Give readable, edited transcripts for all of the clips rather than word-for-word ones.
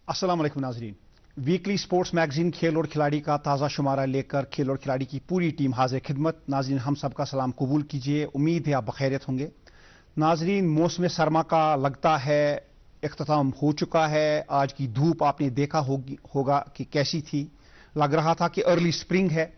अस्सलाम वालेकुम नाजरीन। वीकली स्पोर्ट्स मैगजीन खेल और खिलाड़ी का ताज़ा शुमारा लेकर खेल और खिलाड़ी की पूरी टीम हाजिर खिदमत। नाजरीन, हम सबका सलाम कबूल कीजिए। उम्मीद है आप बखैरियत होंगे। नाजरीन, मौसम सरमा का लगता है इख्तिताम हो चुका है। आज की धूप आपने देखा होगा कि कैसी थी। लग रहा था कि अर्ली स्प्रिंग है,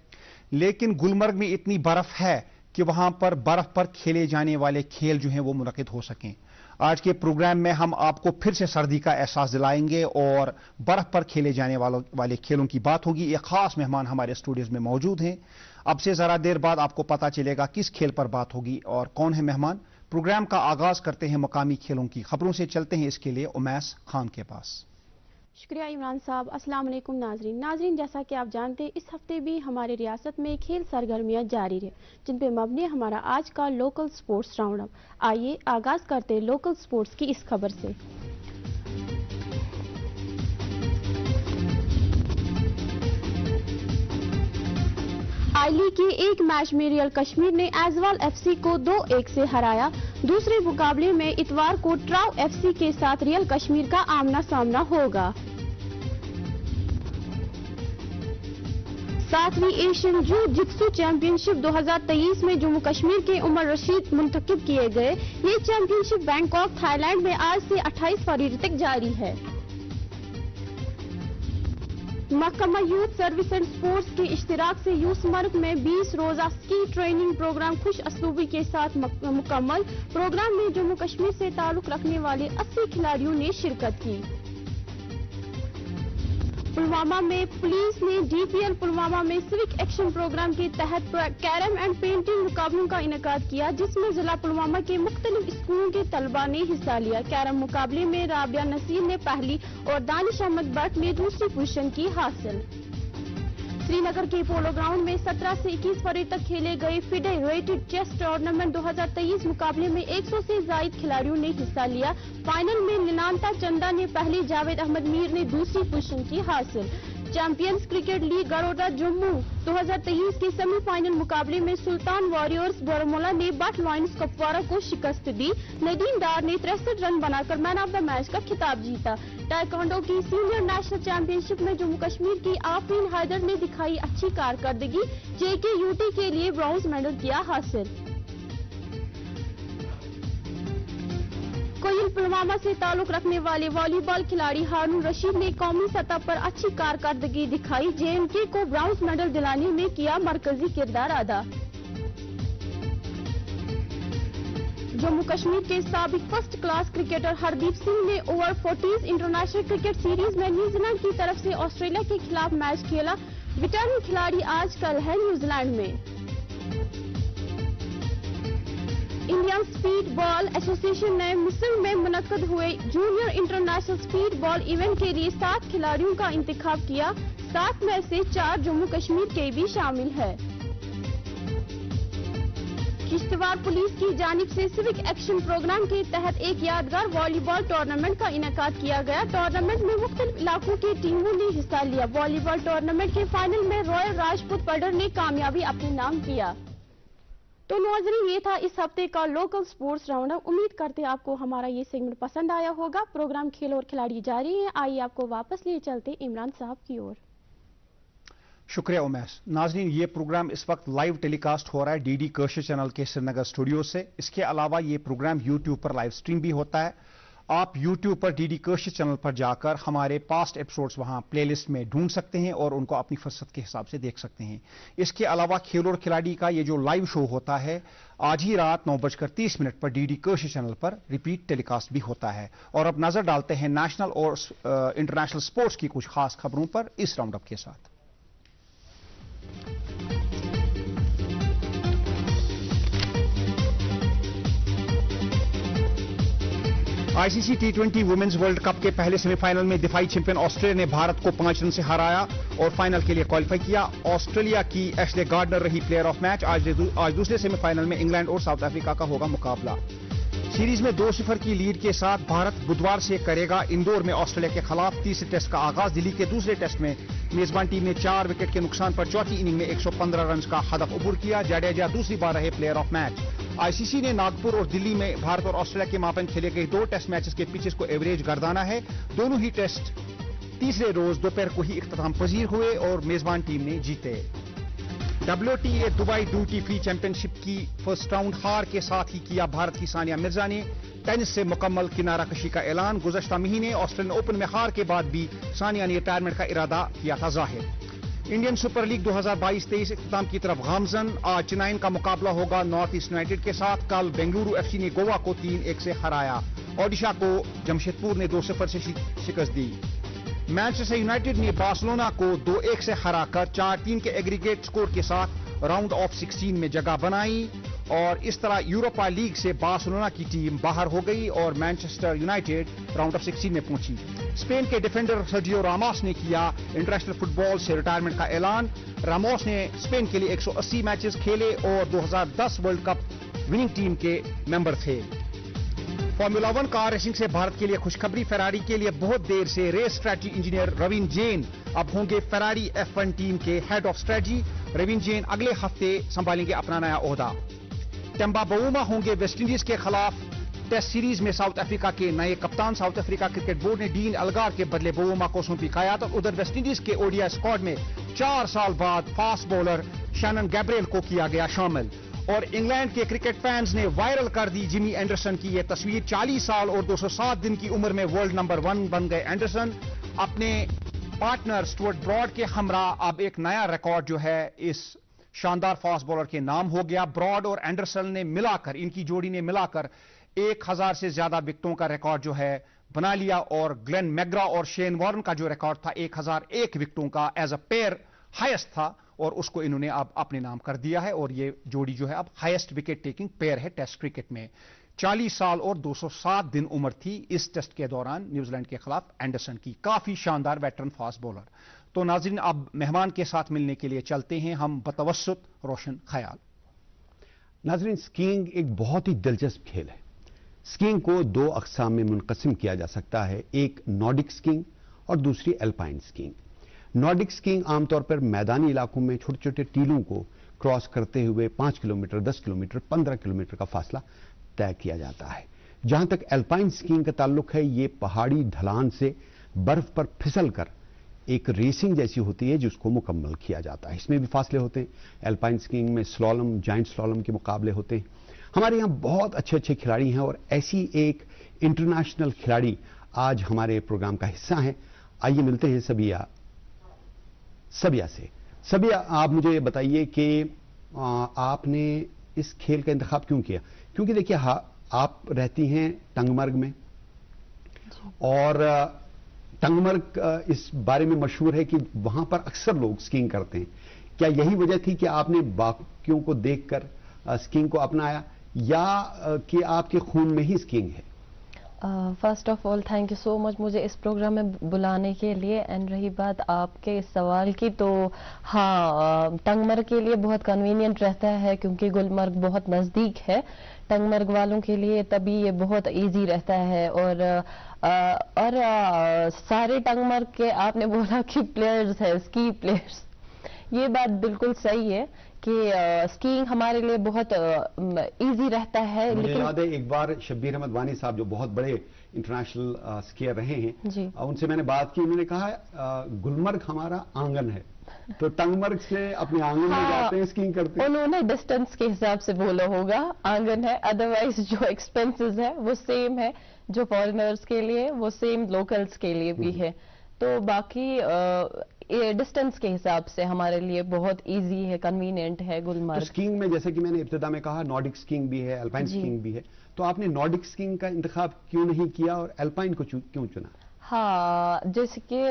लेकिन गुलमर्ग में इतनी बर्फ है कि वहां पर बर्फ पर खेले जाने वाले खेल जो हैं वो मुनक़िद हो सकें। आज के प्रोग्राम में हम आपको फिर से सर्दी का एहसास दिलाएंगे और बर्फ पर खेले जाने वाले खेलों की बात होगी। एक खास मेहमान हमारे स्टूडियोज में मौजूद हैं। अब से जरा देर बाद आपको पता चलेगा किस खेल पर बात होगी और कौन है मेहमान। प्रोग्राम का आगाज करते हैं मुकामी खेलों की खबरों से। चलते हैं इसके लिए उमैस खान के पास। शुक्रिया इमरान साहब। अस्सलाम वालेकुम नाजरीन, जैसा कि आप जानते हैं इस हफ्ते भी हमारी रियासत में खेल सरगर्मियां जारी रहे, जिन पे मबनी हमारा आज का लोकल स्पोर्ट्स राउंड अप। आइए आगाज करते हैं लोकल स्पोर्ट्स की इस खबर से। आई लीग के एक मैच में रियल कश्मीर ने ऐजवाल एफसी को 2-1 से हराया। दूसरे मुकाबले में इतवार को ट्राउ एफसी के साथ रियल कश्मीर का आमना सामना होगा। 7वीं एशियन जू जित्सु चैंपियनशिप 2023 में जम्मू कश्मीर के उमर रशीद मुंतखब किए गए। ये चैंपियनशिप बैंकॉक थाईलैंड में आज से 28 फरवरी तक जारी है। महकमा यूथ सर्विस एंड स्पोर्ट्स के इश्तिराक से यूसमर्ग में 20 रोजा स्की ट्रेनिंग प्रोग्राम खुश असलूबी के साथ मुकम्मल। प्रोग्राम में जम्मू कश्मीर से ताल्लुक रखने वाले 80 खिलाड़ियों ने शिरकत की। पुलवामा में पुलिस ने डीपीएल पुलवामा में सिविक एक्शन प्रोग्राम के तहत कैरम एंड पेंटिंग मुकाबलों का इनेकाद किया, जिसमें जिला पुलवामा के मुख्तलिफ स्कूलों के तलबा ने हिस्सा लिया। कैरम मुकाबले में राबिया नसीर ने पहली और दानिश अहमद भट्ट ने दूसरी पोजीशन की हासिल। श्रीनगर के पोलो ग्राउंड में 17 से 21 फरवरी तक खेले गए फेडरेटेड चेस टूर्नामेंट 2023 मुकाबले में 100 से ज्यादा खिलाड़ियों ने हिस्सा लिया। फाइनल में निनांता चंदा ने पहली, जावेद अहमद मीर ने दूसरी पोजीशन की हासिल। चैंपियंस क्रिकेट लीग गरोडा जम्मू 2023 के सेमीफाइनल मुकाबले में सुल्तान वॉरियर्स बारामूला ने बट लायंस कुपवारा को शिकस्त दी। नदीम डार ने 63 रन बनाकर मैन ऑफ द मैच का खिताब जीता। टाइकोंडो की सीनियर नेशनल चैंपियनशिप में जम्मू कश्मीर की आफरीन हैदर ने दिखाई अच्छी कारकर्दगी। JKUT के लिए ब्रॉन्ज मेडल किया हासिल। कोयल पुलवामा से ताल्लुक रखने वाले वॉलीबॉल खिलाड़ी हारून रशीद ने कौमी सतह पर अच्छी कारकर्दगी दिखाई। JNK को ब्रॉन्ज मेडल दिलाने में किया मरकजी किरदार अदा। जम्मू कश्मीर के साबिक first class cricketer Hardeep Singh ने ओवर 40 इंटरनेशनल क्रिकेट सीरीज में न्यूजीलैंड की तरफ से ऑस्ट्रेलिया के खिलाफ मैच खेला। रिटर्निंग खिलाड़ी आजकल है न्यूजीलैंड में। इंडियन स्पीड बॉल एसोसिएशन ने मिस्र में मुनक्कद हुए junior international speed ball event के लिए 7 खिलाड़ियों का इंतखाब किया। 7 में से 4 जम्मू कश्मीर के भी शामिल है। किश्तवाड़ पुलिस की जानिब से सिविक एक्शन प्रोग्राम के तहत एक यादगार वॉलीबॉल टूर्नामेंट का इनेकाद किया गया। टूर्नामेंट में मुख्तलिफ इलाकों की टीमों ने हिस्सा लिया। वॉलीबॉल टूर्नामेंट के फाइनल में रॉयल राजपूत पडर ने कामयाबी अपने नाम किया। तो नाज़रीन, ये था इस हफ्ते का लोकल स्पोर्ट्स राउंड अप। उम्मीद करते हैं आपको हमारा ये सेगमेंट पसंद आया होगा। प्रोग्राम खेल और खिलाड़ी जारी है। आइए आपको वापस लिए चलते इमरान साहब की ओर। शुक्रिया उमैस। नाज़रीन, ये प्रोग्राम इस वक्त लाइव टेलीकास्ट हो रहा है DD कशर चैनल के श्रीनगर स्टूडियो से। इसके अलावा ये प्रोग्राम यूट्यूब पर लाइव स्ट्रीम भी होता है। आप YouTube पर DD कशर चैनल पर जाकर हमारे पास्ट एपिसोड्स वहां प्लेलिस्ट में ढूंढ सकते हैं और उनको अपनी फुर्सत के हिसाब से देख सकते हैं। इसके अलावा खेल और खिलाड़ी का ये जो लाइव शो होता है आज ही रात 9:30 पर DD कशर चैनल पर रिपीट टेलीकास्ट भी होता है। और अब नजर डालते हैं नेशनल और इंटरनेशनल स्पोर्ट्स की कुछ खास खबरों पर इस राउंड अप के साथ। ICC T20 women's world cup के पहले सेमीफाइनल में दिफाई चैंपियन ऑस्ट्रेलिया ने भारत को 5 रन से हराया और फाइनल के लिए क्वालिफाई किया। ऑस्ट्रेलिया की एशले गार्डनर रही प्लेयर ऑफ मैच। आज दूसरे सेमीफाइनल में इंग्लैंड और साउथ अफ्रीका का होगा मुकाबला। सीरीज में 2-0 की लीड के साथ भारत बुधवार से करेगा इंदौर में ऑस्ट्रेलिया के खिलाफ तीसरे टेस्ट का आगाज। दिल्ली के दूसरे टेस्ट में मेजबान टीम ने 4 विकेट के नुकसान पर चौथी इनिंग में 115 रन का हदफ अबूर किया। जडेजा दूसरी बार रहे प्लेयर ऑफ मैच। ICC ने नागपुर और दिल्ली में भारत और ऑस्ट्रेलिया के मापन खेले गए 2 टेस्ट मैचेस के पिचेस को एवरेज गर्दाना है। दोनों ही टेस्ट तीसरे रोज दोपहर को ही इख्तिताम पजीर हुए और मेजबान टीम ने जीते। WTA Dubai duty free championship की फर्स्ट राउंड हार के साथ ही किया भारत की सानिया मिर्जा ने टेनिस से मुकम्मल किनारा कशी का ऐलान। गुज़श्ता महीने ऑस्ट्रेलियन ओपन में हार के बाद भी सानिया ने रिटायरमेंट का इरादा किया था जाहिर। इंडियन सुपर लीग 2022-23 इख्तिताम की तरफ गामजन। आज चेन्नई का मुकाबला होगा नॉर्थ ईस्ट यूनाइटेड के साथ। कल बेंगलुरु FC ने गोवा को 3-1 से हराया। ओडिशा को जमशेदपुर ने 2-0 से शिकस्त दी। मैनचेस्टर यूनाइटेड ने बार्सिलोना को 2-1 से हराकर 4-3 के एग्रीगेट स्कोर के साथ राउंड ऑफ 16 में जगह बनाई और इस तरह यूरोपा लीग से बार्सिलोना की टीम बाहर हो गई और मैनचेस्टर यूनाइटेड राउंड ऑफ 16 में पहुंची। स्पेन के डिफेंडर सर्जियो रामोस ने किया इंटरनेशनल फुटबॉल से रिटायरमेंट का ऐलान। रामोस ने स्पेन के लिए 180 मैचेस खेले और 2010 वर्ल्ड कप विनिंग टीम के मेंबर थे। फॉर्मूला 1 कार रेसिंग से भारत के लिए खुशखबरी। फेरारी के लिए बहुत देर से race strategy engineer Ravin Jain अब होंगे फेरारी F1 टीम के head of strategy. Ravin Jain अगले हफ्ते संभालेंगे अपना नया ओहदा। टेम्बा बाउमा होंगे वेस्टइंडीज के खिलाफ टेस्ट सीरीज में साउथ अफ्रीका के नए कप्तान। साउथ अफ्रीका क्रिकेट बोर्ड ने डीन अलगार के बदले बाउमा को सौंपी क़यादत। और उधर वेस्टइंडीज के ओडीआई स्क्वाड में 4 साल बाद फास्ट बॉलर शैनन गैब्रियल को किया गया शामिल। और इंग्लैंड के क्रिकेट फैंस ने वायरल कर दी जिमी एंडरसन की यह तस्वीर। 40 साल और 207 दिन की उम्र में वर्ल्ड नंबर 1 बन गए एंडरसन। अपने पार्टनर स्टुअर्ट ब्रॉड के हमरा अब एक नया रिकॉर्ड जो है इस शानदार फास्ट बॉलर के नाम हो गया। ब्रॉड और एंडरसन ने मिलाकर, इनकी जोड़ी ने मिलाकर 1000 से ज्यादा विकेटों का रिकॉर्ड जो है बना लिया। और ग्लेन मैग्रा और शेन वॉर्न का जो रिकॉर्ड था 1001 विकेटों का एज अ पेयर हाईएस्ट था और उसको इन्होंने अब अपने नाम कर दिया है। और ये जोड़ी जो है अब हाईएस्ट विकेट टेकिंग पेयर है टेस्ट क्रिकेट में। 40 साल और 207 दिन उम्र थी इस टेस्ट के दौरान न्यूजीलैंड के खिलाफ एंडरसन की। काफी शानदार वेटरन फास्ट बॉलर। तो नाज़रीन अब मेहमान के साथ मिलने के लिए चलते हैं हम बतवस्सुत रोशन ख्याल। नाज़रीन, स्कीइंग एक बहुत ही दिलचस्प खेल है। स्कीइंग को 2 अक़साम में मुनक़सिम किया जा सकता है, एक नॉर्डिक स्कीइंग और दूसरी अल्पाइन स्कीइंग। नॉर्डिक स्कीइंग आमतौर पर मैदानी इलाकों में छोटे छोटे टीलों को क्रॉस करते हुए 5 किलोमीटर, 10 किलोमीटर, 15 किलोमीटर का फासला तय किया जाता है। जहां तक अल्पाइन स्कीइंग का ताल्लुक है, ये पहाड़ी ढलान से बर्फ पर फिसल कर एक रेसिंग जैसी होती है जिसको मुकम्मल किया जाता है। इसमें भी फासले होते हैं। अल्पाइन स्कीइंग में स्लॉलम, जाइंट स्लॉलम के मुकाबले होते हैं। हमारे यहाँ बहुत अच्छे अच्छे खिलाड़ी हैं और ऐसी एक इंटरनेशनल खिलाड़ी आज हमारे प्रोग्राम का हिस्सा हैं। आइए मिलते हैं सबिया से। सबिया, आप मुझे बताइए कि आपने इस खेल का इंतखाब क्यों किया? क्योंकि देखिए, आप रहती हैं टंगमर्ग में और टंगमर्ग इस बारे में मशहूर है कि वहां पर अक्सर लोग स्कीइंग करते हैं। क्या यही वजह थी कि आपने बाकियों को देखकर स्कीइंग को अपनाया या कि आपके खून में ही स्कीइंग है? First of all thank you so much मुझे इस प्रोग्राम में बुलाने के लिए। एंड रही बात आपके इस सवाल की, तो हाँ, टंगमर्ग के लिए बहुत कन्वीनियंट रहता है क्योंकि गुलमर्ग बहुत नज़दीक है टंगमर्ग वालों के लिए, तभी ये बहुत इजी रहता है। और सारे टंगमर्ग के आपने बोला कि प्लेयर्स है, स्की प्लेयर्स, ये बात बिल्कुल सही है कि स्कीइंग हमारे लिए बहुत इजी रहता है। मुझे याद है एक बार शब्बीर अहमद वानी साहब जो बहुत बड़े इंटरनेशनल स्कीयर रहे हैं, उनसे मैंने बात की। उन्होंने कहा गुलमर्ग हमारा आंगन है, तो टंगमर्ग से अपने आंगन में जाते हैं, स्कीइंग करते हैं। उन्होंने डिस्टेंस के हिसाब से बोला होगा आंगन है, अदरवाइज जो एक्सपेंसेस है वो सेम है, जो फॉरेनर्स के लिए वो सेम लोकल्स के लिए भी है। तो बाकी डिस्टेंस के हिसाब से हमारे लिए बहुत इजी है, कन्वीनियंट है गुलमर्ग। तो स्कीइंग में जैसे कि मैंने इब्तिदा में कहा, नॉर्डिक स्कीइंग भी है, अल्पाइन स्कीइंग भी है, तो आपने नॉर्डिक स्कीइंग का इंतखाब क्यों नहीं किया और अल्पाइन को क्यों चुना? हाँ, जैसे कि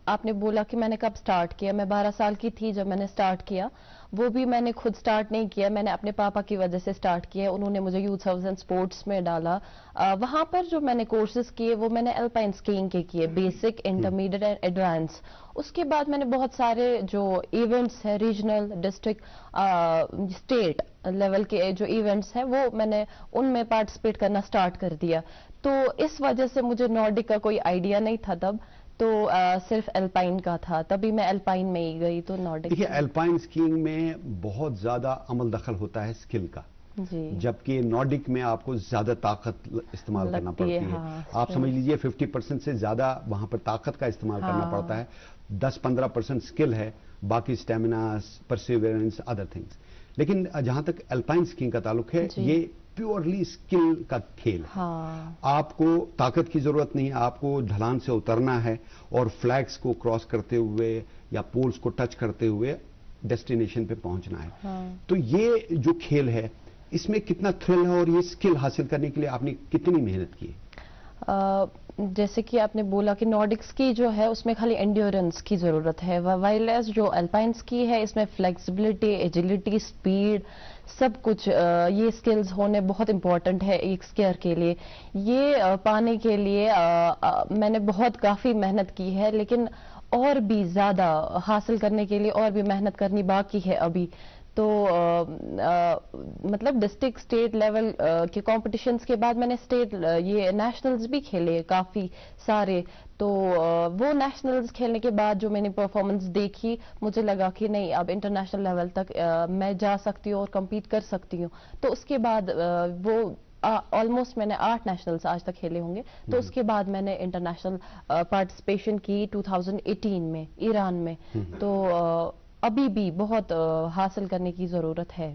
आपने बोला कि मैंने कब स्टार्ट किया, मैं 12 साल की थी जब मैंने स्टार्ट किया। वो भी मैंने खुद स्टार्ट नहीं किया, मैंने अपने पापा की वजह से स्टार्ट किया। उन्होंने मुझे यूथ हाउस एंड स्पोर्ट्स में डाला। वहां पर जो मैंने कोर्सेज किए वो मैंने अल्पाइन स्कीइंग के किए, बेसिक, इंटरमीडिएट एंड एडवांस। उसके बाद मैंने बहुत सारे जो इवेंट्स हैं, रीजनल, डिस्ट्रिक्ट, स्टेट लेवल के जो इवेंट्स हैं, वो मैंने उनमें पार्टिसिपेट करना स्टार्ट कर दिया। तो इस वजह से मुझे नॉर्डिक का कोई आइडिया नहीं था तब, तो सिर्फ अल्पाइन का था, तभी मैं अल्पाइन में ही गई। तो नॉर्डिक, देखिए, अल्पाइन स्कीइंग में बहुत ज्यादा अमल दखल होता है स्किल का। जी। जबकि नॉर्डिक में आपको ज्यादा ताकत इस्तेमाल करना लगती है, पड़ती है। हाँ, आप समझ लीजिए 50% से ज्यादा वहां पर ताकत का इस्तेमाल करना हाँ। पड़ता है, 10-15% स्किल है, बाकी स्टेमिना, परसिवरेंस, अदर थिंग्स। लेकिन जहां तक अल्पाइन स्कीइंग का ताल्लुक है, जी। ये प्योरली स्किल का खेल है। हाँ। आपको ताकत की जरूरत नहीं है, आपको ढलान से उतरना है और फ्लैग्स को क्रॉस करते हुए या पोल्स को टच करते हुए डेस्टिनेशन पे पहुंचना है। हाँ। तो ये जो खेल है, इसमें कितना थ्रिल है और ये स्किल हासिल करने के लिए आपने कितनी मेहनत की? जैसे कि आपने बोला कि नॉर्डिक स्की जो है उसमें खाली एंड्योरेंस की ज़रूरत है, वाइल एज जो अल्पाइन स्की है इसमें फ्लेक्सिबिलिटी, एजिलिटी, स्पीड, सब कुछ ये स्किल्स होने बहुत इंपॉर्टेंट है एक स्कीयर के लिए। ये पाने के लिए मैंने बहुत काफ़ी मेहनत की है, लेकिन और भी ज़्यादा हासिल करने के लिए और भी मेहनत करनी बाकी है अभी। तो मतलब डिस्ट्रिक्ट स्टेट लेवल के कॉम्पिटिशन्स के बाद मैंने स्टेट ये नेशनल्स भी खेले काफ़ी सारे। तो वो नेशनल्स खेलने के बाद जो मैंने परफॉर्मेंस देखी, मुझे लगा कि नहीं अब इंटरनेशनल लेवल तक मैं जा सकती हूँ और कम्पीट कर सकती हूँ। तो उसके बाद वो ऑलमोस्ट मैंने 8 नेशनल्स आज तक खेले होंगे। तो उसके बाद मैंने इंटरनेशनल पार्टिसिपेशन की 2018 में ईरान में। तो अभी भी बहुत हासिल करने की ज़रूरत है।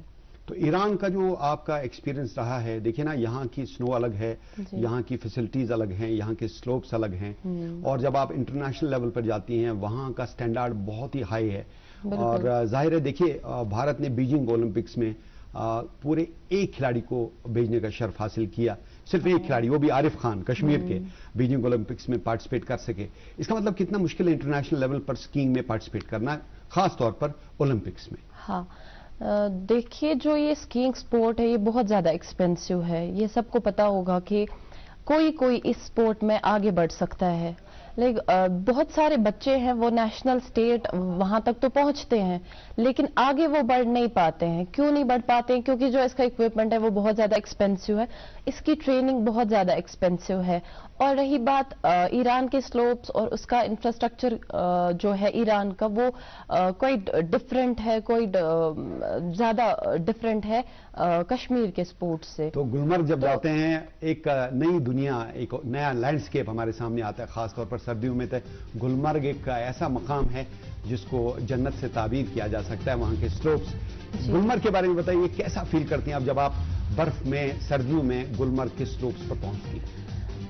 तो ईरान का जो आपका एक्सपीरियंस रहा है, देखिए ना, यहाँ की स्नो अलग है, यहाँ की फैसिलिटीज अलग हैं, यहाँ के स्लोप्स अलग हैं, और जब आप इंटरनेशनल लेवल पर जाती हैं वहाँ का स्टैंडर्ड बहुत ही हाई है। और जाहिर है, देखिए भारत ने बीजिंग ओलंपिक्स में पूरे एक खिलाड़ी को भेजने का शर्फ हासिल किया, सिर्फ एक खिलाड़ी, वो भी आरिफ खान कश्मीर के, बीजिंग ओलंपिक्स में पार्टिसिपेट कर सके। इसका मतलब कितना मुश्किल है इंटरनेशनल लेवल पर स्कीइंग में पार्टिसिपेट करना, खास तौर पर ओलंपिक्स में। हाँ, देखिए जो ये स्कीइंग स्पोर्ट है ये बहुत ज़्यादा एक्सपेंसिव है। ये सबको पता होगा कि कोई इस स्पोर्ट में आगे बढ़ सकता है, लेकिन बहुत सारे बच्चे हैं वो नेशनल स्टेट वहाँ तक तो पहुँचते हैं, लेकिन आगे वो बढ़ नहीं पाते हैं। क्यों नहीं बढ़ पाते हैं? क्योंकि जो इसका इक्विपमेंट है वो बहुत ज़्यादा एक्सपेंसिव है, इसकी ट्रेनिंग बहुत ज़्यादा एक्सपेंसिव है। और रही बात ईरान के स्लोप्स और उसका इंफ्रास्ट्रक्चर जो है ईरान का, वो कोई डिफरेंट है, कोई ज़्यादा डिफरेंट है कश्मीर के स्पोर्ट्स से। तो गुलमर्ग जब जाते हैं, एक नई दुनिया, एक नया लैंडस्केप हमारे सामने आता है, खासतौर पर सर्दियों में। तो गुलमर्ग एक ऐसा मकाम है जिसको जन्नत से ताबीर किया जा सकता है, वहाँ के स्लोप्स। गुलमर्ग के बारे में बताइए, कैसा फील करती हैं आप जब आप बर्फ में सर्दियों में गुलमर्ग के स्लोप्स पर पहुंचती हैं?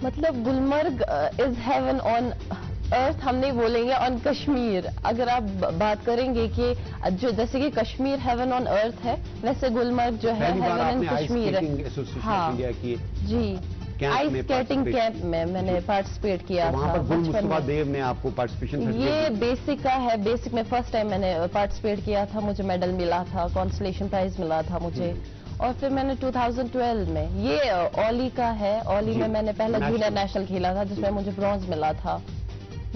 मतलब Gulmarg is heaven on earth, हम नहीं बोलेंगे ऑन कश्मीर। अगर आप बात करेंगे कि जो जैसे कि कश्मीर हेवन ऑन अर्थ है, वैसे गुलमर्ग जो है हेवन इन कश्मीर है। हाँ जी, आइस स्केटिंग कैंप में मैंने पार्टिसिपेट किया था बचपन में। देव ने आपको पार्टिसिपेशन ये बेसिक का है, बेसिक में फर्स्ट टाइम मैंने पार्टिसिपेट किया था, मुझे मेडल मिला था, कॉन्सोलेशन प्राइज मिला था मुझे। और फिर मैंने 2012 में ये ओली का है, ओली में मैंने पहला जूनियर नेशनल खेला था जिसमें मुझे ब्रॉन्ज मिला था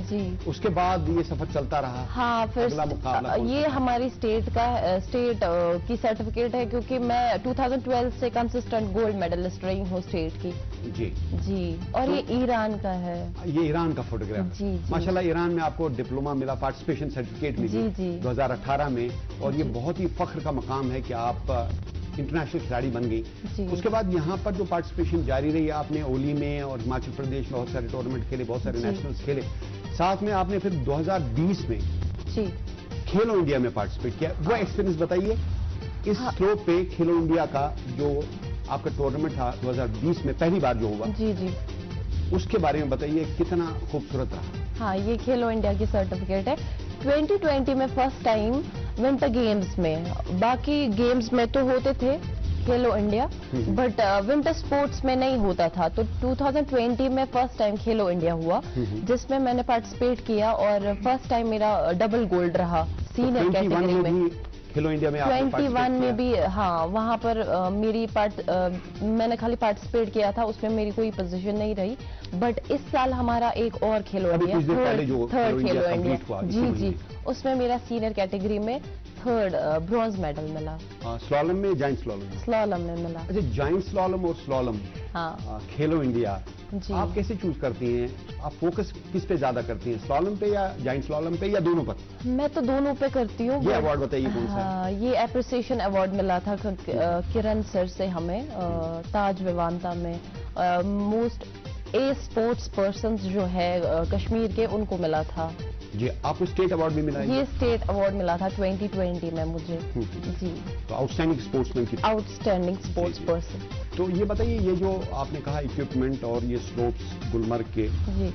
जी। उसके बाद ये सफर चलता रहा। हाँ, फिर ये हमारी स्टेट की सर्टिफिकेट है, क्योंकि मैं 2012 से कंसिस्टेंट गोल्ड मेडलिस्ट रही हूँ स्टेट की जी। और ये ईरान का है, ये ईरान का फोटोग्राफ जी। माशाल्लाह, ईरान में आपको डिप्लोमा मिला, पार्टिसिपेशन सर्टिफिकेट मिली 2018 में, और ये बहुत ही फख्र का मकाम है कि आप इंटरनेशनल खिलाड़ी बन गई। उसके बाद यहाँ पर जो पार्टिसिपेशन जारी रही, आपने ओली में और हिमाचल प्रदेश में बहुत सारे टूर्नामेंट खेले, बहुत सारे नेशनल्स खेले, साथ में आपने फिर 2020 में खेलो इंडिया में पार्टिसिपेट किया। वो एक्सपीरियंस बताइए, इस थ्रो पे खेलो इंडिया का जो आपका टूर्नामेंट था 2020 में पहली बार जो हुआ जी, उसके बारे में बताइए, कितना खूबसूरत रहा? हाँ, ये खेलो इंडिया की सर्टिफिकेट है। 2020 में फर्स्ट टाइम विंटर गेम्स में, बाकी गेम्स में तो होते थे खेलो इंडिया, बट विंटर स्पोर्ट्स में नहीं होता था। तो 2020 में फर्स्ट टाइम खेलो इंडिया हुआ, जिसमें मैंने पार्टिसिपेट किया और फर्स्ट टाइम मेरा डबल गोल्ड रहा सीनियर कैटेगरी में। खेलो इंडिया में 21 में भी, हाँ, वहाँ पर मैंने खाली पार्टिसिपेट किया था, उसमें मेरी कोई पोजीशन नहीं रही, बट इस साल हमारा एक और खेलो अभी इंडिया कुछ दिन पहले जो थर्ड खेलो खेलो इंडिया इंडिया complete हुआ, जी इसी जी, महीने। उसमें मेरा सीनियर कैटेगरी में थर्ड ब्रॉन्ज मेडल मिला, स्लॉलम में, जाइंट स्लॉलम में? स्लॉलम में मिला। अच्छा, जाइंट स्लॉलम और स्लॉलम, हाँ खेलो इंडिया, जी। आप कैसे चूज करती हैं? आप फोकस किस पे ज्यादा करती हैं, स्लॉलम पे या जाइंट स्लॉलम पे या दोनों पर? मैं तो दोनों पे करती हूँ। ये अवार्ड बताइए कौन सा है? हाँ, ये एप्रिसिएशन अवार्ड मिला था किरण सर से हमें ताज विवांता में। मोस्ट ए स्पोर्ट्स पर्सन जो है कश्मीर के, उनको मिला था। जी, आपको स्टेट अवार्ड भी मिला है? ये स्टेट अवार्ड मिला था 2020 में मुझे जी, तो आउटस्टैंडिंग स्पोर्ट्समैन की। आउटस्टैंडिंग स्पोर्ट्स जी। पर्सन। तो ये बताइए, ये जो आपने कहा इक्विपमेंट और ये स्लोप्स गुलमर्ग के, जी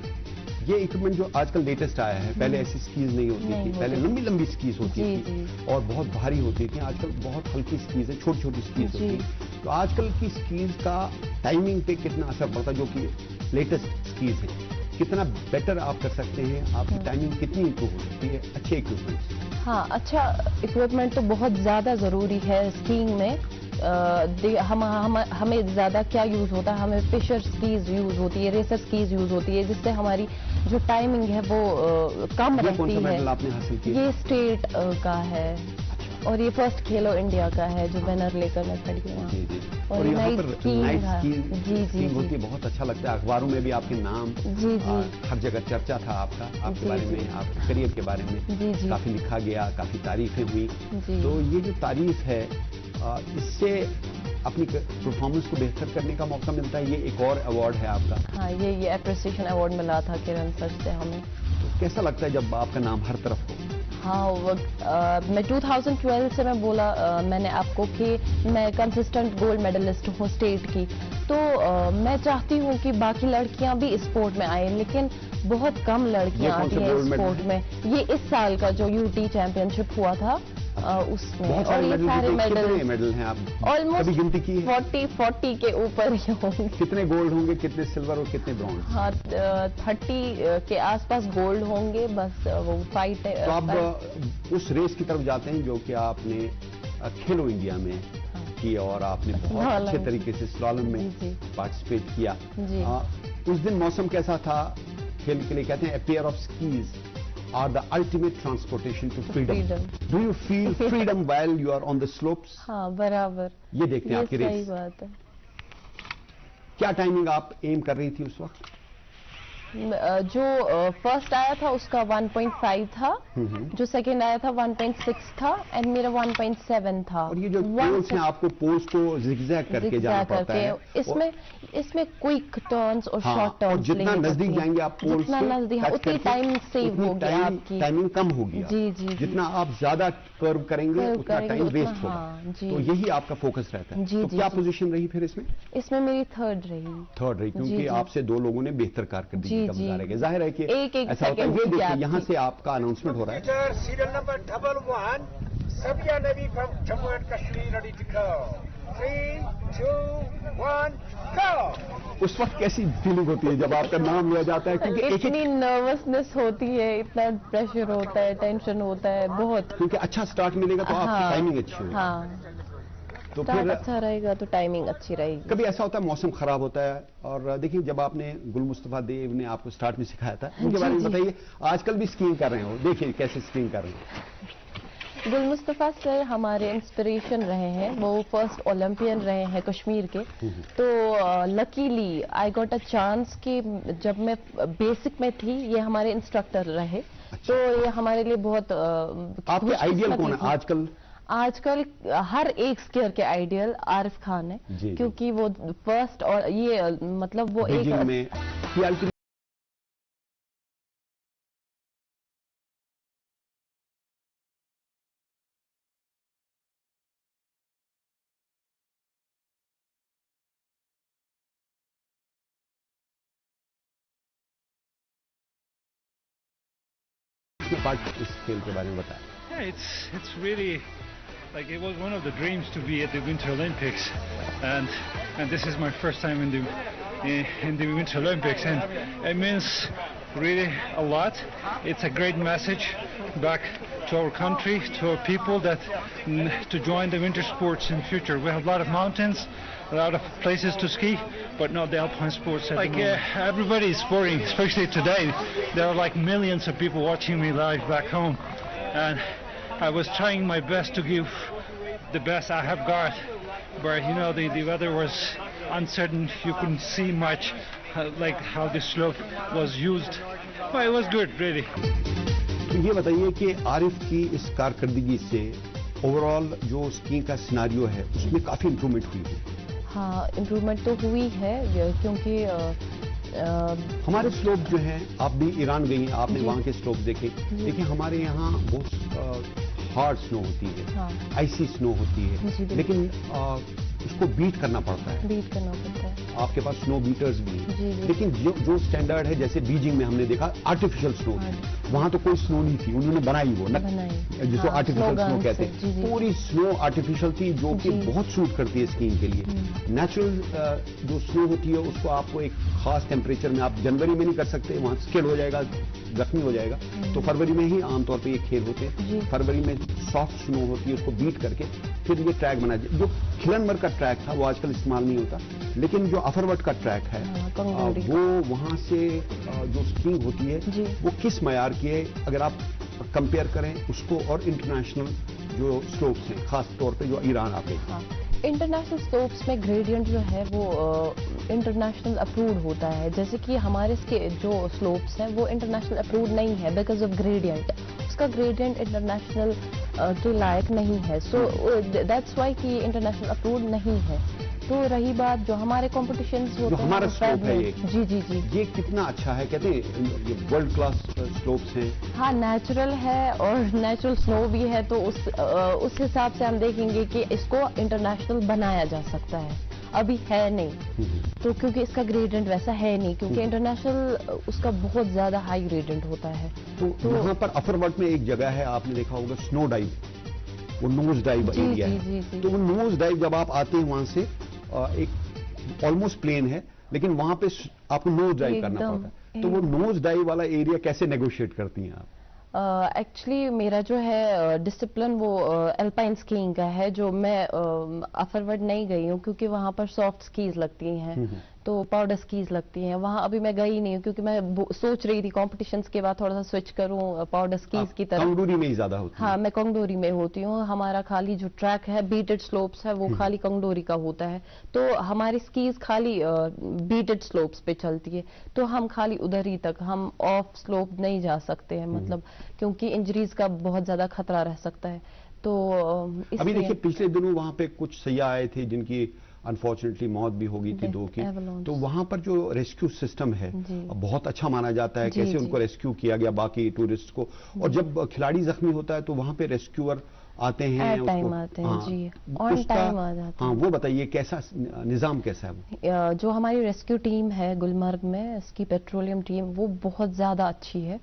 ये इक्विपमेंट जो आजकल लेटेस्ट आया है, पहले ऐसी स्कीज नहीं होती नहीं थी, होती पहले थी। लंबी लंबी स्कीज होती जी, थी जी। और बहुत भारी होती थी। आजकल बहुत हल्की स्कीज है, छोटी छोटी स्कीज जी। होती है। तो आजकल की स्कीज का टाइमिंग पे कितना असर पड़ता है, जो कि लेटेस्ट स्कीज है? कितना बेटर आप कर सकते हैं, आपकी टाइमिंग कितनी इंप्रूव हो सकती है अच्छे इक्विपमेंट से? हाँ, अच्छा इक्विपमेंट तो बहुत ज़्यादा ज़रूरी है स्कीइंग में। हमें ज़्यादा क्या यूज़ होता है, हमें फिशर स्कीज यूज़ होती है, रेसर स्कीज यूज़ होती है, जिससे हमारी जो टाइमिंग है वो कम ये कौन रहती सा है। मेडल आपने हासिल किया? ये स्टेट का है और ये फर्स्ट खेलो इंडिया का है जो बैनर लेकर मैं खड़ी हूँ। जी जी। और यहाँ नाइट पर स्कीइंग नाइट है। जी स्कीइंग होती जी है, बहुत अच्छा लगता है। अखबारों में भी आपके नाम, जी जी हर जगह चर्चा था आपके जी, बारे जी। में, आपके करियर के बारे में जी, जी। काफी लिखा गया, काफी तारीफें हुई। जी। तो ये जो तारीफ है, इससे अपनी परफॉर्मेंस को बेहतर करने का मौका मिलता है। ये एक और अवार्ड है आपका। हाँ, ये एप्रिसिएशन अवार्ड मिला था किरण सर से हमें। तो कैसा लगता है जब आपका नाम हर तरफ हो? हाँ, मैं 2012 से मैं बोला मैंने आपको कि मैं कंसिस्टेंट गोल्ड मेडलिस्ट हूँ स्टेट की। तो मैं चाहती हूँ कि बाकी लड़कियाँ भी स्पोर्ट में आए, लेकिन बहुत कम लड़कियाँ ये कौन आती सा हैं gold medal स्पोर्ट में। ये इस साल का जो यूटी चैंपियनशिप हुआ था उसमें। बहुत और सारे ये मेडल सारे जीते। कितने मेडल मेडल हैं आप ऑलमोस्ट कभी गिनती की है? 40 के ऊपर ही होंगे। कितने गोल्ड होंगे, कितने सिल्वर और कितने ब्रॉन्ज? हाँ, 30 के आसपास गोल्ड होंगे, बस वो फाइट है। तो आप उस रेस की तरफ जाते हैं जो कि आपने खेलो इंडिया में की और आपने बहुत स्लॉलम। अच्छे तरीके से स्लॉलम में जी, जी। पार्टिसिपेट किया। जी। उस दिन मौसम कैसा था? खेल के लिए कहते हैं, a pair of skis are the ultimate transportation to freedom. Freedom. Do you feel freedom while you are on the slopes? हाँ, बराबर। ये देखते हैं ये आपकी सही रेस। बात है। क्या टाइमिंग आप एम कर रही थी उस वक्त? जो फर्स्ट आया था उसका 1.5 था, जो सेकंड आया था 1.6 था एंड मेरा 1.7 था। और ये जो पोल्स हैं, आपको पोल्स को जिगजैग करके जाना पड़ता है। इसमें क्विक टर्न्स और हाँ, शॉर्ट टर्न्स जितना नजदीक जाएंगे आप पोल्स जितना नजदीक, उतनी टाइम सेव होगी आपकी। टाइमिंग कम होगी। जी, जी, जी। जितना आप ज्यादा कर्व करेंगे कर्व उतना करेंगे, टाइम उतना, वेस्ट होगा। हाँ, जी। तो यही आपका फोकस रहता है। जी, तो जी, क्या जी। पोजीशन रही फिर इसमें? इसमें मेरी थर्ड रही। थर्ड रही, क्योंकि जी, जी। आपसे दो लोगों ने बेहतर कारकर्दगी जी, का जी। मुजाहरा किया। जाहिर है कि एक ऐसा होता है। सेकंड ये की देखिए, gap यहाँ थी। से आपका अनाउंसमेंट हो रहा है। Serial number 11, Sabia Nabi from Jammu and Kashmir, ready to go. 3, 2, 1, go! उस वक्त कैसी फीलिंग होती है जब आपका नाम लिया जाता है? क्योंकि एक इतनी नर्वसनेस होती है, इतना प्रेशर होता है, टेंशन होता है बहुत। क्योंकि अच्छा स्टार्ट मिलेगा तो आपकी टाइमिंग अच्छी होगी। हाँ, तो स्टार्ट फिर अच्छा रहेगा तो टाइमिंग अच्छी रहेगी। कभी ऐसा होता है मौसम खराब होता है, और देखिए जब आपने गुल मुस्तफा देव ने आपको स्टार्ट में सिखाया था, उनके बारे में बताइए। आजकल भी स्कीइंग कर रहे हो, देखिए कैसे स्कीइंग कर रहे हैं। गुल मुस्तफा सर हमारे इंस्पिरेशन रहे हैं, वो फर्स्ट ओलंपियन रहे हैं कश्मीर के। तो luckily I got a chance कि जब मैं बेसिक में थी ये हमारे इंस्ट्रक्टर रहे। तो ये हमारे लिए बहुत आपके आइडियल कौन है आजकल? आजकल हर एक स्कीयर के आइडियल आरिफ खान है, जी। क्योंकि वो फर्स्ट और ये मतलब वो बीजिंग एक में PLT पार्ट इस खेल के बारे में बताया। Yeah, it's really like it was one of the dreams to be at the Winter Olympics, and this is my first time in the Winter Olympics, and it means really a lot. It's a great message back to our country, to our people, that to join the winter sports in the future. We have a lot of mountains, a lot of places to ski, but not the alpine sports. Like everybody is sporting, especially today. There are like millions of people watching me live back home, and I was trying my best to give the best I have got, but you know, the weather was uncertain. You couldn't see much, like how the slope was used, but it was good, really. तो ये बताइए कि आरिफ की इस कारकर्दगी से overall जो skiing का सिनारियो है उसमें काफी इम्प्रूवमेंट हुई है। हाँ, इम्प्रूवमेंट तो हुई है, क्योंकि हमारे स्लोप जो है, आप भी ईरान गई हैं, आपने वहाँ के स्लोप देखे, देखिए हमारे यहाँ बहुत हार्ड स्नो होती है, हाँ, आइसी स्नो होती है, लेकिन उसको बीट करना पड़ता है, बीट करना पड़ता है। आपके पास स्नो बीटर्स भी हैं, जी, जी। लेकिन जो स्टैंडर्ड है, जैसे बीजिंग में हमने देखा आर्टिफिशियल स्नो थी, वहां तो कोई स्नो नहीं थी, उन्होंने बनाई वो जिसको आर्टिफिशियल स्नो कहते हैं, पूरी स्नो आर्टिफिशियल थी, जो कि बहुत सूट करती है स्कीइंग के लिए। नेचुरल जो स्नो होती है उसको आपको एक खास टेम्परेचर में, आप जनवरी में नहीं कर सकते, वहां स्किड हो जाएगा, जख्मी हो जाएगा, तो फरवरी में ही आमतौर पर ये खेल होते हैं। फरवरी में सॉफ्ट स्नो होती है, उसको बीट करके फिर ये ट्रैक बना। जो खिलनमर का ट्रैक था वो आजकल इस्तेमाल नहीं होता, लेकिन जो अफरवट का ट्रैक है वो वहां से जो स्कीइंग होती है वो किस मयार की है, अगर आप कंपेयर करें उसको और इंटरनेशनल जो स्लोप्स हैं, खास तौर पे जो ईरान आप गए। इंटरनेशनल स्लोप्स में ग्रेडियंट जो है वो इंटरनेशनल अप्रूव्ड होता है, जैसे कि हमारे जो स्लोप्स हैं वो इंटरनेशनल अप्रूव्ड नहीं है बिकॉज ऑफ ग्रेडियंट, उसका ग्रेडियंट इंटरनेशनल के लायक नहीं है, सो दैट्स वाई कि इंटरनेशनल अप्रूव्ड नहीं है। तो रही बात जो हमारे कॉम्पिटिशन्स होते हैं, हमारा स्लोप है ये, जी, ये कितना अच्छा है, कहते हैं ये वर्ल्ड क्लास स्लोप्स हैं। हाँ, नेचुरल है और नेचुरल स्नो भी है, तो उस हिसाब से हम देखेंगे कि इसको इंटरनेशनल बनाया जा सकता है, अभी है नहीं, तो क्योंकि इसका ग्रेडियंट वैसा है नहीं, क्योंकि इंटरनेशनल उसका बहुत ज्यादा हाई ग्रेडियंट होता है। तो यहाँ पर अफरवट में एक जगह है, आपने देखा होगा स्नो डाइव, वो नोज डाइव एरिया है, तो वो नोज डाइव जब आप आते हैं वहां से एक ऑलमोस्ट प्लेन है, लेकिन वहां पे आपको नोज डाइव करना पड़ता है, तो वो नोज डाइव वाला एरिया कैसे नेगोशिएट करती हैं आप? एक्चुअली मेरा जो है डिसिप्लिन वो अल्पाइन स्कीइंग का है, जो मैं अफरवट नहीं गई हूँ क्योंकि वहाँ पर सॉफ्ट स्कीज लगती हैं, तो पाउडर स्कीज लगती हैं, वहाँ अभी मैं गई नहीं हूँ क्योंकि मैं सोच रही थी कॉम्पिटिशन्स के बाद थोड़ा सा स्विच करूँ पाउडर स्कीज की तरफ। कंगडोरी में ही ज्यादा होती है? हाँ, मैं कंगडोरी में होती हूँ, हमारा खाली जो ट्रैक है बीटेड स्लोप्स है वो खाली कंगडोरी का होता है, तो हमारी स्कीज खाली बीटेड स्लोप्स पे चलती है, तो हम खाली उधर ही तक, हम ऑफ स्लोप नहीं जा सकते हैं, मतलब क्योंकि इंजरीज का बहुत ज्यादा खतरा रह सकता है। तो अभी देखिए पिछले दिनों वहां पे कुछ सयाह आए थे जिनकी अनफॉर्चुनेटली मौत भी हो गई थी, 2 की, तो वहां पर जो रेस्क्यू सिस्टम है बहुत अच्छा माना जाता है, कैसे उनको रेस्क्यू किया गया बाकी टूरिस्ट को, और जब खिलाड़ी जख्मी होता है तो वहां पे रेस्क्यूअर आते हैं, टाइम आते हैं, जी, ऑन टाइम आ जाते हैं। हाँ, वो बताइए कैसा निजाम कैसा है वो? जो हमारी रेस्क्यू टीम है गुलमर्ग में, इसकी पेट्रोलियम टीम, वो बहुत ज्यादा अच्छी है,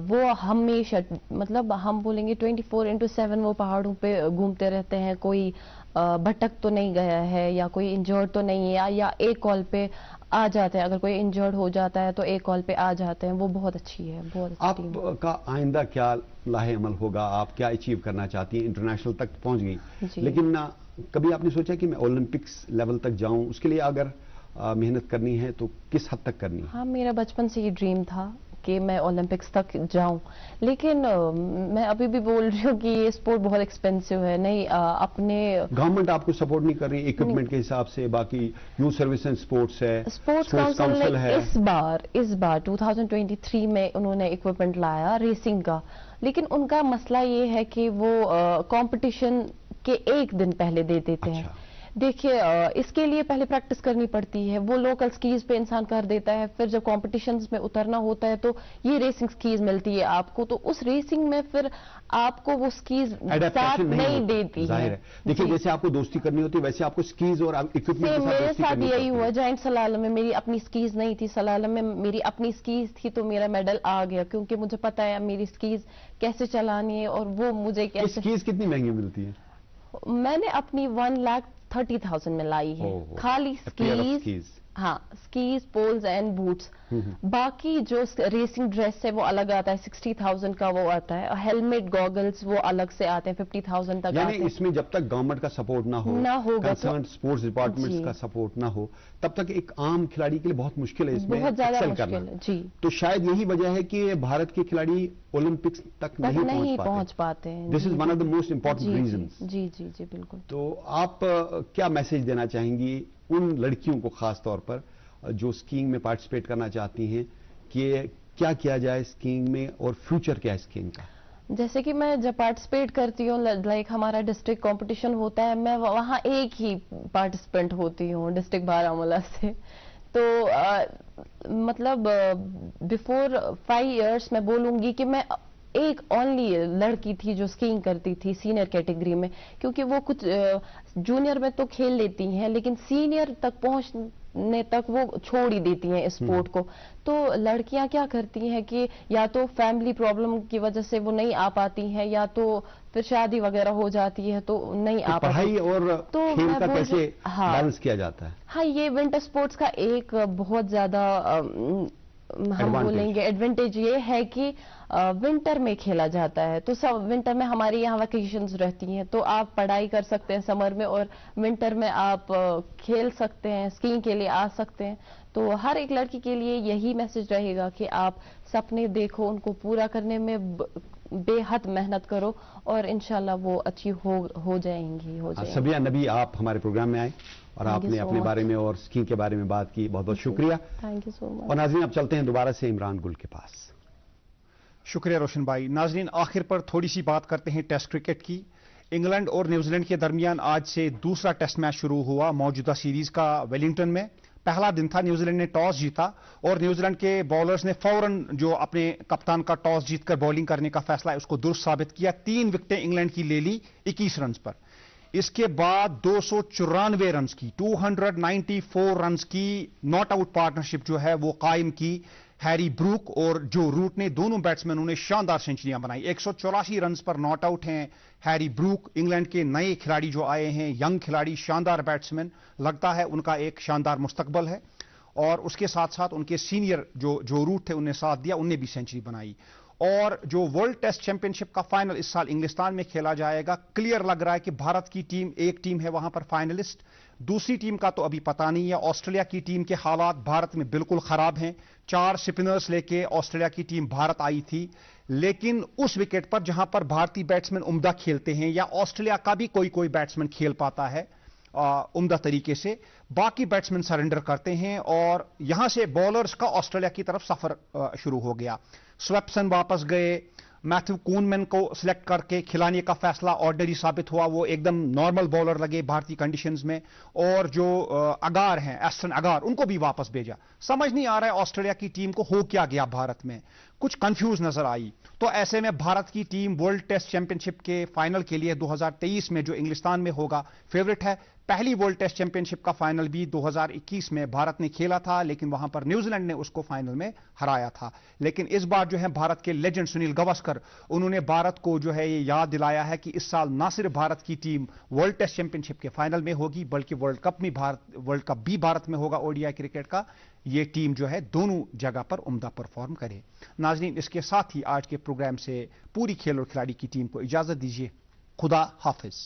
वो हमेशा, मतलब हम बोलेंगे 24/7 वो पहाड़ों पे घूमते रहते हैं, कोई भटक तो नहीं गया है या कोई इंजर्ड तो नहीं है, या एक कॉल पे आ जाते हैं, अगर कोई इंजर्ड हो जाता है तो एक कॉल पे आ जाते हैं, वो बहुत अच्छी है, बहुत अच्छी टीम। आपका आइंदा क्या लाहे अमल होगा, आप क्या अचीव करना चाहती हैं? इंटरनेशनल तक पहुंच गई, लेकिन कभी आपने सोचा कि मैं ओलंपिक्स लेवल तक जाऊं, उसके लिए अगर मेहनत करनी है तो किस हद तक करनी है? हाँ, मेरा बचपन से ये ड्रीम था कि मैं ओलंपिक्स तक जाऊं, लेकिन मैं अभी भी बोल रही हूँ कि ये स्पोर्ट बहुत एक्सपेंसिव है, नहीं अपने गवर्नमेंट आपको सपोर्ट नहीं कर रही इक्विपमेंट के हिसाब से, बाकी यूथ सर्विस एंड स्पोर्ट्स है, स्पोर्ट्स काउंसिल है, इस बार 2023 में उन्होंने इक्विपमेंट लाया रेसिंग का, लेकिन उनका मसला ये है कि वो कंपटीशन के एक दिन पहले दे देते हैं। देखिए, इसके लिए पहले प्रैक्टिस करनी पड़ती है, वो लोकल स्कीज पे इंसान कर देता है, फिर जब कॉम्पिटिशन्स में उतरना होता है तो ये रेसिंग स्कीज मिलती है आपको, तो उस रेसिंग में फिर आपको वो स्कीज साथ नहीं देती है। देखिए, जैसे आपको दोस्ती करनी होती है वैसे आपको स्कीज और इक्विपमेंट के साथ मेरे दोस्ती साथ करनी यही हुआ। जाइंट सलालम में मेरी अपनी स्कीज नहीं थी, सलालम में मेरी अपनी स्कीज थी, तो मेरा मेडल आ गया क्योंकि मुझे पता है मेरी स्कीज कैसे चलानी है और वो मुझे कैसे। स्कीज कितनी महंगी मिलती है? मैंने अपनी 1,30,000 में लाई है, खाली स्कीज। हाँ, स्कीज, पोल्स एंड बूट्स। बाकी जो रेसिंग ड्रेस है वो अलग आता है, 60,000 का वो आता है। हेलमेट, गॉगल्स वो अलग से आते हैं, 50,000 तक आते हैं। इसमें जब तक गवर्नमेंट का सपोर्ट ना होगा, कंसर्न स्पोर्ट्स डिपार्टमेंट्स का सपोर्ट ना हो, तब तक एक आम खिलाड़ी के लिए बहुत मुश्किल है इसमें बहुत ज्यादा एक्सेल मुश्किल करना। है जी। तो शायद यही वजह है कि भारत के खिलाड़ी ओलंपिक्स तक नहीं पहुंच पाते हैं। This is one of the most important reasons. जी जी जी बिल्कुल। तो आप क्या मैसेज देना चाहेंगी उन लड़कियों को खास तौर पर जो स्कीइंग में पार्टिसिपेट करना चाहती हैं कि क्या किया जाए स्कीइंग में और फ्यूचर क्या है स्कीइंग का? जैसे कि मैं जब पार्टिसिपेट करती हूँ, लाइक हमारा डिस्ट्रिक्ट कंपटीशन होता है, मैं वहाँ एक ही पार्टिसिपेंट होती हूँ डिस्ट्रिक्ट बारामूला से। तो मतलब बिफोर 5 इयर्स मैं बोलूंगी कि मैं एक ओनली लड़की थी जो स्कीइंग करती थी सीनियर कैटेगरी में, क्योंकि वो कुछ जूनियर में तो खेल लेती हैं लेकिन सीनियर तक पहुंचने तक वो छोड़ ही देती हैं इस स्पोर्ट को। तो लड़कियां क्या करती हैं कि या तो फैमिली प्रॉब्लम की वजह से वो नहीं आ पाती हैं, या तो फिर शादी वगैरह हो जाती है तो नहीं आ पाती। पढ़ाई और तो खेल का कैसे बैलेंस किया जाता है? हाँ, ये विंटर स्पोर्ट्स का एक बहुत ज्यादा हम बोलेंगे एडवांटेज ये है कि विंटर में खेला जाता है। तो सब विंटर में हमारे यहाँ वेकेशंस रहती हैं, तो आप पढ़ाई कर सकते हैं समर में, और विंटर में आप खेल सकते हैं, स्कीइंग के लिए आ सकते हैं। तो हर एक लड़की के लिए यही मैसेज रहेगा कि आप सपने देखो, उनको पूरा करने में बेहद मेहनत करो और इंशाल्लाह वो अच्छी हो जाएंगी। सबिया नबी, आप हमारे प्रोग्राम में आए और आपने अपने बारे में और स्कीइंग के बारे में बात की, बहुत बहुत शुक्रिया। Thank you so much. और नाज़रीन, अब चलते हैं दोबारा से इमरान गुल के पास। शुक्रिया रोशन भाई। नाज़रीन, आखिर पर थोड़ी सी बात करते हैं टेस्ट क्रिकेट की। इंग्लैंड और न्यूजीलैंड के दरमियान आज से दूसरा टेस्ट मैच शुरू हुआ मौजूदा सीरीज का वेलिंगटन में। पहला दिन था, न्यूजीलैंड ने टॉस जीता और न्यूजीलैंड के बॉलर्स ने फौरन जो अपने कप्तान का टॉस जीतकर बॉलिंग करने का फैसला है उसको दुरुस्त साबित किया। 3 विकेटें इंग्लैंड की ले ली 21 रन पर। इसके बाद 294 रन की 294 रन की नॉट आउट पार्टनरशिप जो है वो कायम की हैरी ब्रूक और जो रूट ने। दोनों बैट्समैनों ने शानदार सेंचुरियां बनाई। 184 रन पर नॉट आउट हैं हैरी ब्रूक, इंग्लैंड के नए खिलाड़ी जो आए हैं, यंग खिलाड़ी, शानदार बैट्समैन, लगता है उनका एक शानदार मुस्तकबल है। और उसके साथ साथ उनके सीनियर जो रूट थे उन्हें साथ दिया, उनने भी सेंचुरी बनाई। और जो वर्ल्ड टेस्ट चैंपियनशिप का फाइनल इस साल इंग्लिस्तान में खेला जाएगा, क्लियर लग रहा है कि भारत की टीम, एक टीम है वहां पर फाइनलिस्ट, दूसरी टीम का तो अभी पता नहीं है। ऑस्ट्रेलिया की टीम के हालात भारत में बिल्कुल खराब हैं। 4 स्पिनर्स लेके ऑस्ट्रेलिया की टीम भारत आई थी, लेकिन उस विकेट पर जहां पर भारतीय बैट्समैन उम्दा खेलते हैं या ऑस्ट्रेलिया का भी कोई बैट्समैन खेल पाता है उम्दा तरीके से, बाकी बैट्समैन सरेंडर करते हैं और यहां से बॉलर्स का ऑस्ट्रेलिया की तरफ सफर शुरू हो गया। स्वेप्सन वापस गए, मैथ्यू कूनमैन को सिलेक्ट करके खिलाने का फैसला ऑर्डिनरी साबित हुआ, वो एकदम नॉर्मल बॉलर लगे भारतीय कंडीशंस में। और जो अगार हैं, एस्टन अगार, उनको भी वापस भेजा। समझ नहीं आ रहा है ऑस्ट्रेलिया की टीम को हो क्या गया भारत में, कुछ कंफ्यूज नजर आई। तो ऐसे में भारत की टीम वर्ल्ड टेस्ट चैंपियनशिप के फाइनल के लिए 2023 में जो इंग्लिस्तान में होगा फेवरेट है। पहली वर्ल्ड टेस्ट चैंपियनशिप का फाइनल भी 2021 में भारत ने खेला था, लेकिन वहां पर न्यूजीलैंड ने उसको फाइनल में हराया था। लेकिन इस बार जो है भारत के लेजेंड सुनील गावस्कर, उन्होंने भारत को जो है ये याद दिलाया है कि इस साल ना सिर्फ भारत की टीम वर्ल्ड टेस्ट चैंपियनशिप के फाइनल में होगी, बल्कि वर्ल्ड कप भी भारत में होगा ओडीआई क्रिकेट का। ये टीम जो है दोनों जगह पर उम्दा परफॉर्म करे। नाजरीन, इसके साथ ही आज के प्रोग्राम से पूरी खेल और खिलाड़ी की टीम को इजाजत दीजिए। खुदा हाफिज।